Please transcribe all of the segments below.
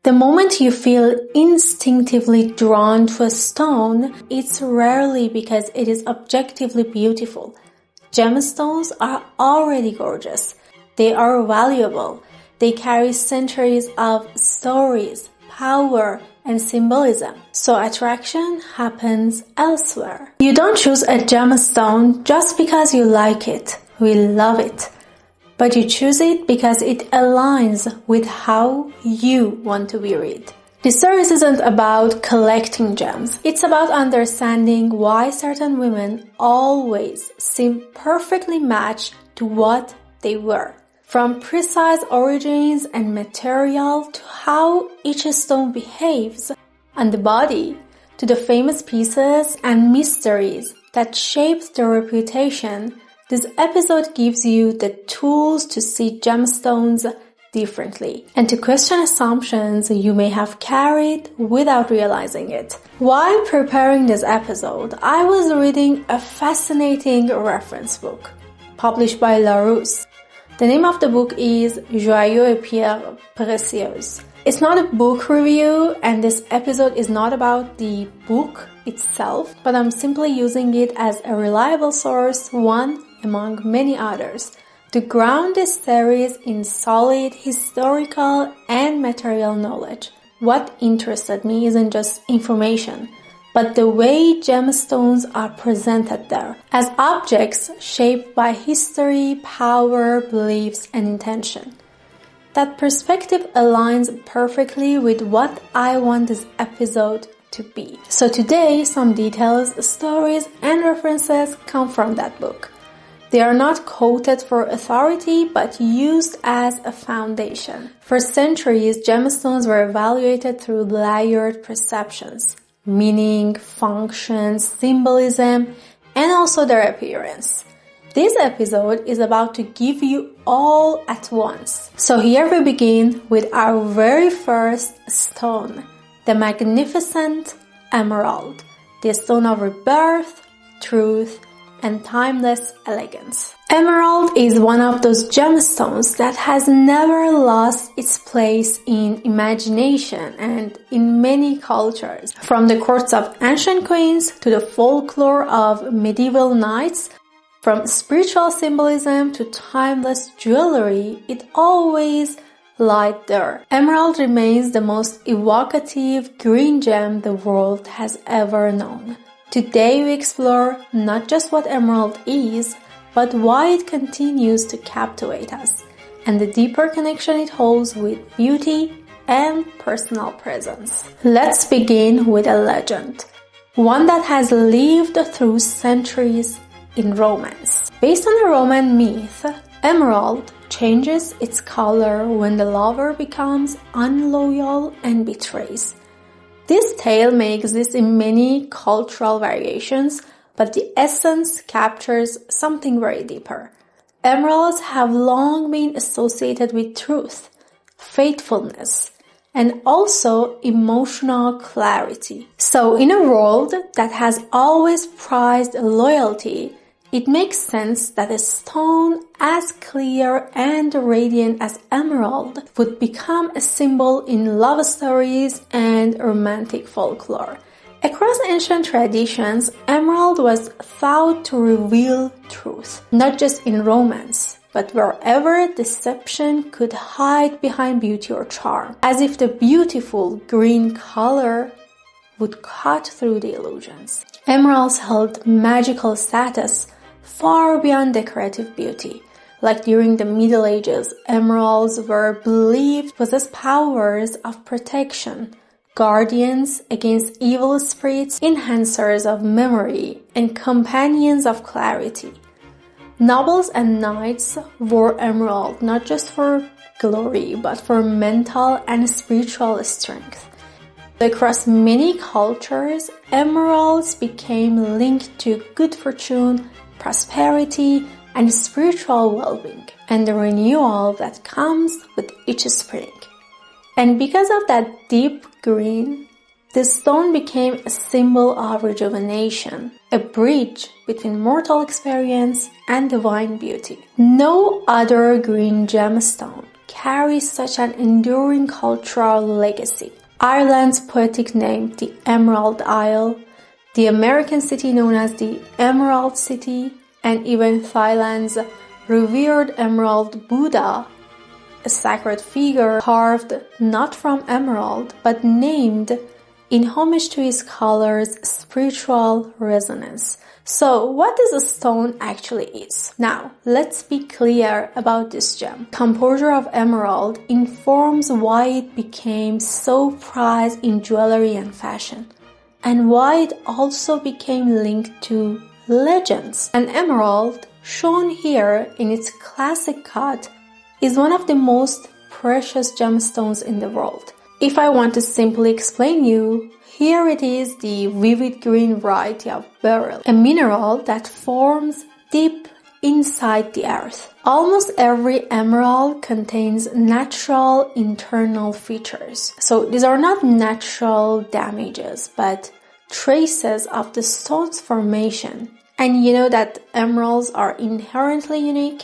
The moment you feel instinctively drawn to a stone, it's rarely because it is objectively beautiful. Gemstones are already gorgeous. They are valuable. They carry centuries of stories, power, and symbolism. So attraction happens elsewhere. You don't choose a gemstone just because you like it. We love it. But you choose it because it aligns with how you want to be read. This series isn't about collecting gems. It's about understanding why certain women always seem perfectly matched to what they were. From precise origins and material to how each stone behaves on the body, to the famous pieces and mysteries that shaped their reputation, this episode gives you the tools to see gemstones differently and to question assumptions you may have carried without realizing it. While preparing this episode, I was reading a fascinating reference book published by Larousse. The name of the book is Joyaux et Pierres Précieuses. It's not a book review, and this episode is not about the book itself, but I'm simply using it as a reliable source, one among many others, to ground this series in solid historical and material knowledge. What interested me isn't just information, but the way gemstones are presented there, as objects shaped by history, power, beliefs, and intention. That perspective aligns perfectly with what I want this episode to be. So today, some details, stories, and references come from that book. They are not quoted for authority, but used as a foundation. For centuries, gemstones were evaluated through layered perceptions, meaning, function, symbolism, and also their appearance. This episode is about to give you all at once. So here we begin with our very first stone, the magnificent emerald, the stone of rebirth, truth, and timeless elegance. Emerald is one of those gemstones that has never lost its place in imagination and in many cultures. From the courts of ancient queens to the folklore of medieval knights, from spiritual symbolism to timeless jewelry, it always lied there. Emerald remains the most evocative green gem the world has ever known. Today we explore not just what emerald is, but why it continues to captivate us, and the deeper connection it holds with beauty and personal presence. Let's begin with a legend, one that has lived through centuries in romance. Based on a Roman myth, emerald changes its color when the lover becomes unloyal and betrays. This tale may exist in many cultural variations, but the essence captures something very deeper. Emeralds have long been associated with truth, faithfulness, and also emotional clarity. So in a world that has always prized loyalty, it makes sense that a stone as clear and radiant as emerald would become a symbol in love stories and romantic folklore. Across ancient traditions, emerald was thought to reveal truth, not just in romance, but wherever deception could hide behind beauty or charm, as if the beautiful green color would cut through the illusions. Emeralds held magical status far beyond decorative beauty. Like during the Middle Ages, emeralds were believed to possess powers of protection, guardians against evil spirits, enhancers of memory, and companions of clarity. Nobles and knights wore emerald not just for glory, but for mental and spiritual strength. Across many cultures, emeralds became linked to good fortune, prosperity, and spiritual well-being, and the renewal that comes with each spring. And because of that deep green, the stone became a symbol of rejuvenation, a bridge between mortal experience and divine beauty. No other green gemstone carries such an enduring cultural legacy. Ireland's poetic name, the Emerald Isle, the American city known as the Emerald City, and even Thailand's revered Emerald Buddha, a sacred figure carved not from emerald but named in homage to its color's spiritual resonance. So, what this stone actually is? Now, let's be clear about this gem. Composure of emerald informs why it became so prized in jewelry and fashion, and why it also became linked to legends. An emerald, shown here in its classic cut, is one of the most precious gemstones in the world. If I want to simply explain you, here it is the vivid green variety of beryl, a mineral that forms deep inside the earth. Almost every emerald contains natural internal features. So these are not natural damages, but traces of the stone's formation. And you know that emeralds are inherently unique.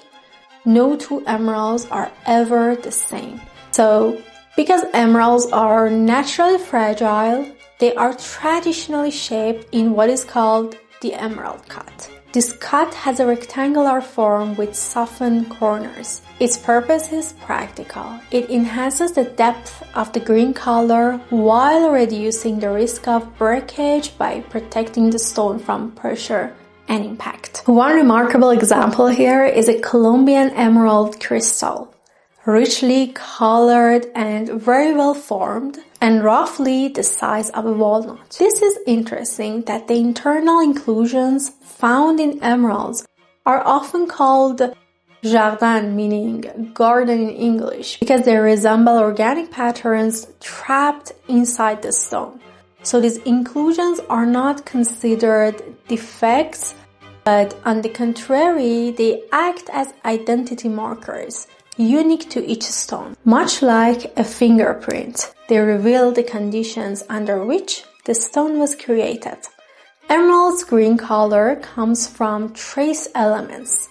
No two emeralds are ever the same. So, because emeralds are naturally fragile, they are traditionally shaped in what is called the emerald cut. This cut has a rectangular form with softened corners. Its purpose is practical. It enhances the depth of the green color while reducing the risk of breakage by protecting the stone from pressure and impact. One remarkable example here is a Colombian emerald crystal, richly colored and very well formed, and roughly the size of a walnut. This is interesting that the internal inclusions found in emeralds are often called jardin, meaning garden in English, because they resemble organic patterns trapped inside the stone. So these inclusions are not considered defects, but on the contrary, they act as identity markers, unique to each stone. Much like a fingerprint, they reveal the conditions under which the stone was created. Emerald's green color comes from trace elements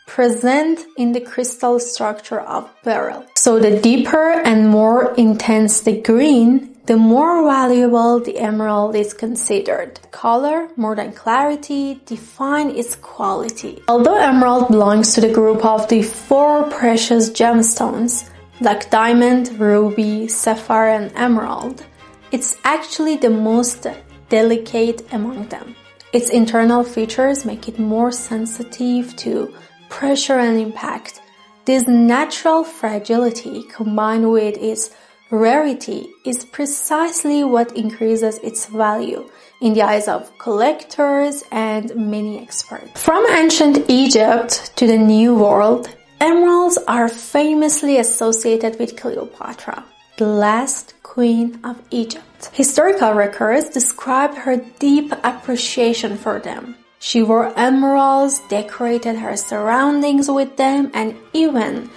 present in the crystal structure of beryl. So the deeper and more intense the green, the more valuable the emerald is considered. Color, more than clarity, define its quality. Although emerald belongs to the group of the 4 precious gemstones, like diamond, ruby, sapphire, and emerald, it's actually the most delicate among them. Its internal features make it more sensitive to pressure and impact. This natural fragility, combined with its rarity, is precisely what increases its value in the eyes of collectors and many experts. From ancient Egypt to the New World, emeralds are famously associated with Cleopatra, the last queen of Egypt. Historical records describe her deep appreciation for them. She wore emeralds, decorated her surroundings with them, and even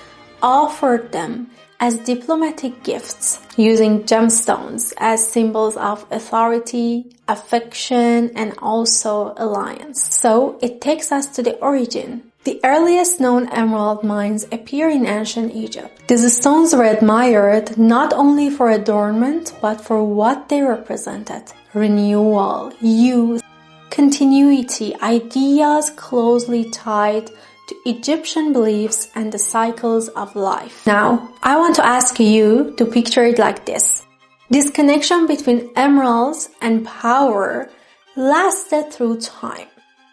offered them as diplomatic gifts, using gemstones as symbols of authority, affection, and also alliance. So it takes us to the origin. The earliest known emerald mines appear in ancient Egypt. These stones were admired not only for adornment, but for what they represented: renewal, youth, continuity, ideas closely tied to Egyptian beliefs and the cycles of life. Now, I want to ask you to picture it like this. This connection between emeralds and power lasted through time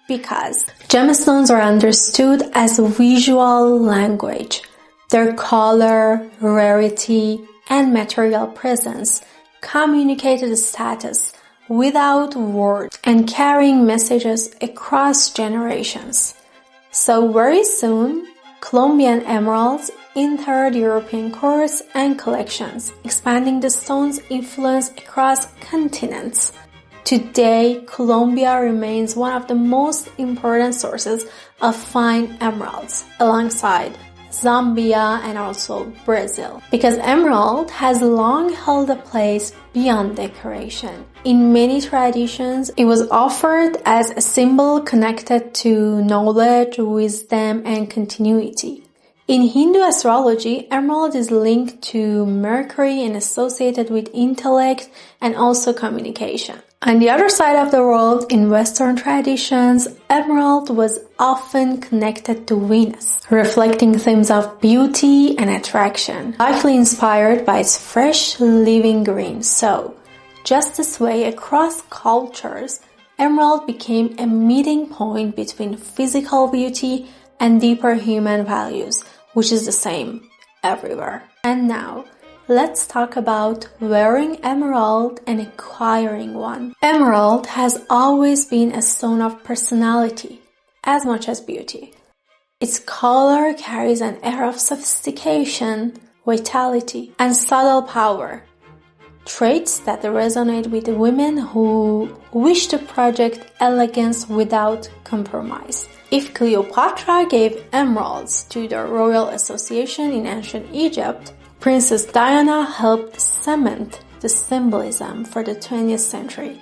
because gemstones are understood as visual language. Their color, rarity, and material presence communicated status without words and carrying messages across generations. So very soon, Colombian emeralds entered European courts and collections, expanding the stone's influence across continents. Today, Colombia remains one of the most important sources of fine emeralds, alongside Zambia and also Brazil, because emerald has long held a place beyond decoration. In many traditions, it was offered as a symbol connected to knowledge, wisdom, and continuity. In Hindu astrology, emerald is linked to Mercury and associated with intellect and also communication. On the other side of the world, in Western traditions, emerald was often connected to Venus, reflecting themes of beauty and attraction, likely inspired by its fresh, living green. So, just this way, across cultures, emerald became a meeting point between physical beauty and deeper human values, which is the same everywhere. And now, let's talk about wearing emerald and acquiring one. Emerald has always been a stone of personality, as much as beauty. Its color carries an air of sophistication, vitality, and subtle power. Traits that resonate with women who wish to project elegance without compromise. If Cleopatra gave emeralds to the royal association in ancient Egypt, Princess Diana helped cement the symbolism for the 20th century.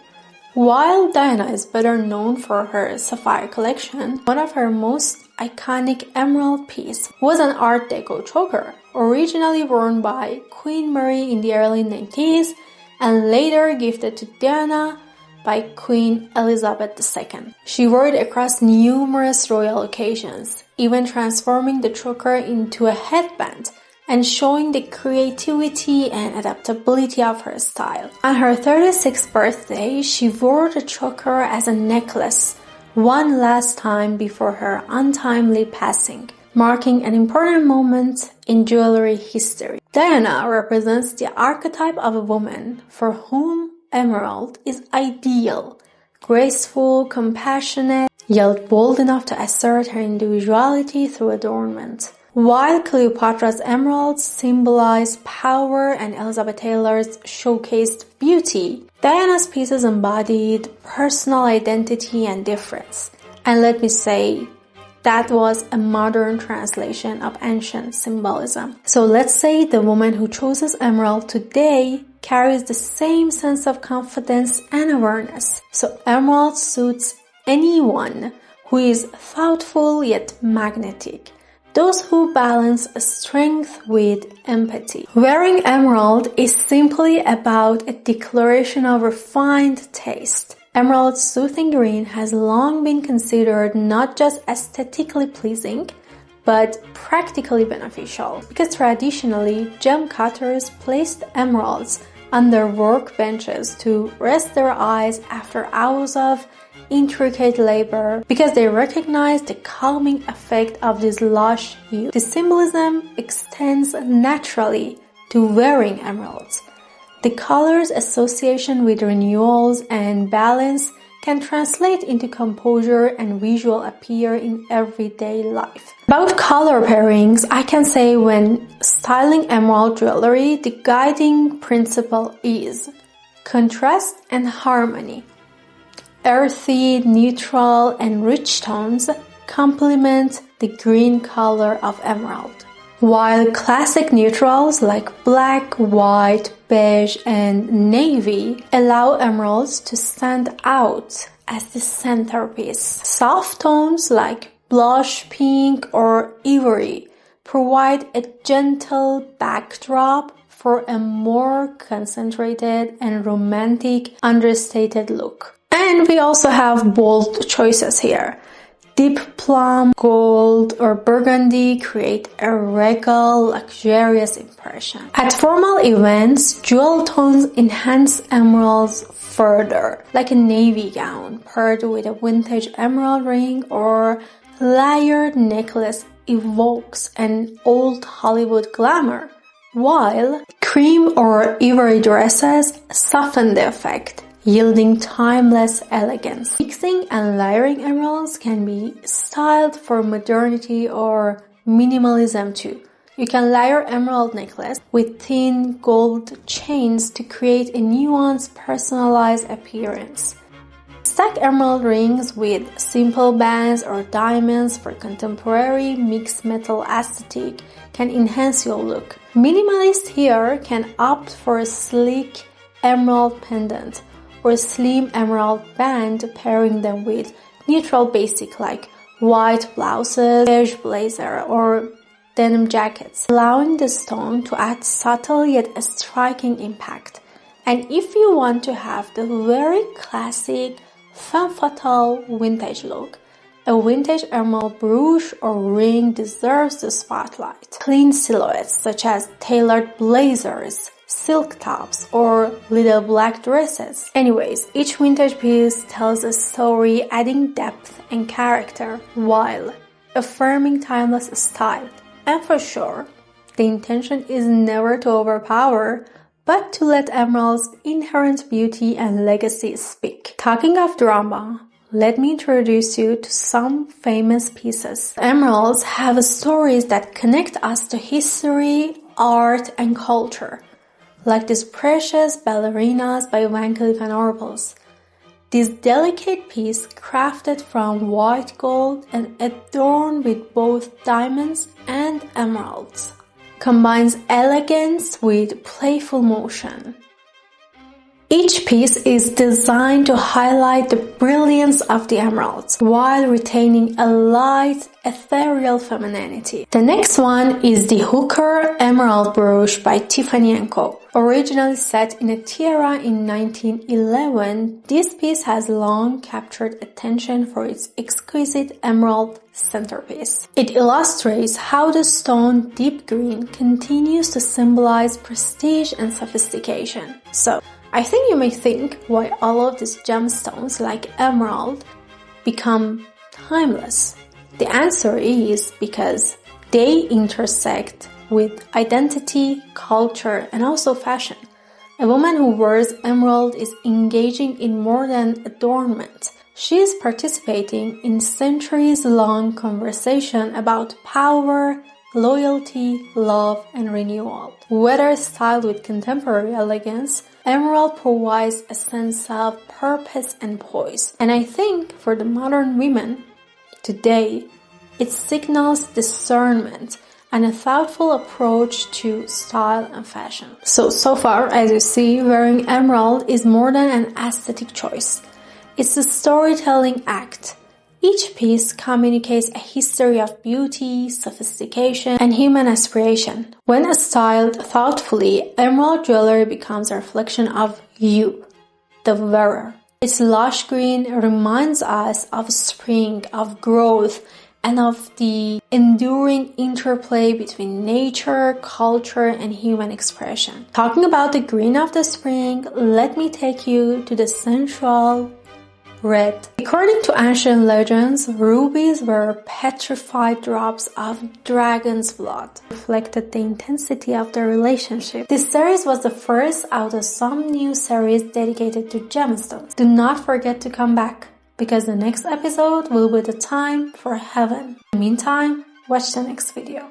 While Diana is better known for her sapphire collection, one of her most iconic emerald pieces was an Art Deco choker, originally worn by Queen Mary in the early 90s and later gifted to Diana by Queen Elizabeth II. She wore it across numerous royal occasions, even transforming the choker into a headband and showing the creativity and adaptability of her style. On her 36th birthday, she wore the choker as a necklace one last time before her untimely passing, marking an important moment in jewelry history. Diana represents the archetype of a woman for whom emerald is ideal, graceful, compassionate, yet bold enough to assert her individuality through adornment. While Cleopatra's emeralds symbolize power and Elizabeth Taylor's showcased beauty, Diana's pieces embodied personal identity and difference. And let me say, that was a modern translation of ancient symbolism. So let's say the woman who chooses emerald today carries the same sense of confidence and awareness. So emerald suits anyone who is thoughtful yet magnetic. Those who balance strength with empathy. Wearing emerald is simply about a declaration of refined taste. Emerald's soothing green has long been considered not just aesthetically pleasing, but practically beneficial, because traditionally, gem cutters placed emeralds on their workbenches to rest their eyes after hours of intricate labor, because they recognized the calming effect of this lush hue. The symbolism extends naturally to wearing emeralds. The color's association with renewals and balance can translate into composure and visual appeal in everyday life. About color pairings, I can say when styling emerald jewelry, the guiding principle is contrast and harmony. Earthy, neutral, and rich tones complement the green color of emerald, while classic neutrals like black, white, beige, and navy allow emeralds to stand out as the centerpiece. Soft tones like blush pink or ivory provide a gentle backdrop for a more concentrated and romantic, understated look. And we also have bold choices here. Deep plum, gold, or burgundy create a regal, luxurious impression. At formal events, jewel tones enhance emeralds further, like a navy gown paired with a vintage emerald ring or layered necklace evokes an old Hollywood glamour, while cream or ivory dresses soften the effect, yielding timeless elegance. Mixing and layering emeralds can be styled for modernity or minimalism too. You can layer emerald necklace with thin gold chains to create a nuanced, personalized appearance. Stack emerald rings with simple bands or diamonds for contemporary mixed metal aesthetic can enhance your look. Minimalists here can opt for a sleek emerald pendant or slim emerald band, pairing them with neutral basic like white blouses, beige blazer, or denim jackets, allowing the stone to add subtle yet a striking impact. And if you want to have the very classic femme fatale vintage look, a vintage emerald brooch or ring deserves the spotlight. Clean silhouettes such as tailored blazers, silk tops, or little black dresses. Anyways, each vintage piece tells a story, adding depth and character while affirming timeless style. And for sure, the intention is never to overpower, but to let emerald's inherent beauty and legacy speak. Talking of drama, let me introduce you to some famous pieces. Emeralds have stories that connect us to history, art, and culture, like these precious ballerinas by Van Cleef & Arpels. This delicate piece, crafted from white gold and adorned with both diamonds and emeralds, combines elegance with playful motion. Each piece is designed to highlight the brilliance of the emeralds while retaining a light, ethereal femininity. The next one is the Hooker Emerald Brooch by Tiffany & Co. Originally set in a tiara in 1911, this piece has long captured attention for its exquisite emerald centerpiece. It illustrates how the stone deep green continues to symbolize prestige and sophistication. So, I think you may think why all of these gemstones like emerald become timeless. The answer is because they intersect with identity, culture, and also fashion. A woman who wears emerald is engaging in more than adornment. She is participating in centuries-long conversation about power, loyalty, love, and renewal. Whether styled with contemporary elegance, emerald provides a sense of purpose and poise. And I think for the modern women today, it signals discernment and a thoughtful approach to style and fashion. So far, as you see, wearing emerald is more than an aesthetic choice. It's a storytelling act. Each piece communicates a history of beauty, sophistication, and human aspiration. When styled thoughtfully, emerald jewelry becomes a reflection of you, the wearer. Its lush green reminds us of spring, of growth, and of the enduring interplay between nature, culture, and human expression. Talking about the green of the spring, let me take you to the sensual red. According to ancient legends, rubies were petrified drops of dragon's blood, reflected the intensity of their relationship. This series was the first out of some new series dedicated to gemstones. Do not forget to come back, because the next episode will be the time for heaven. In the meantime, watch the next video.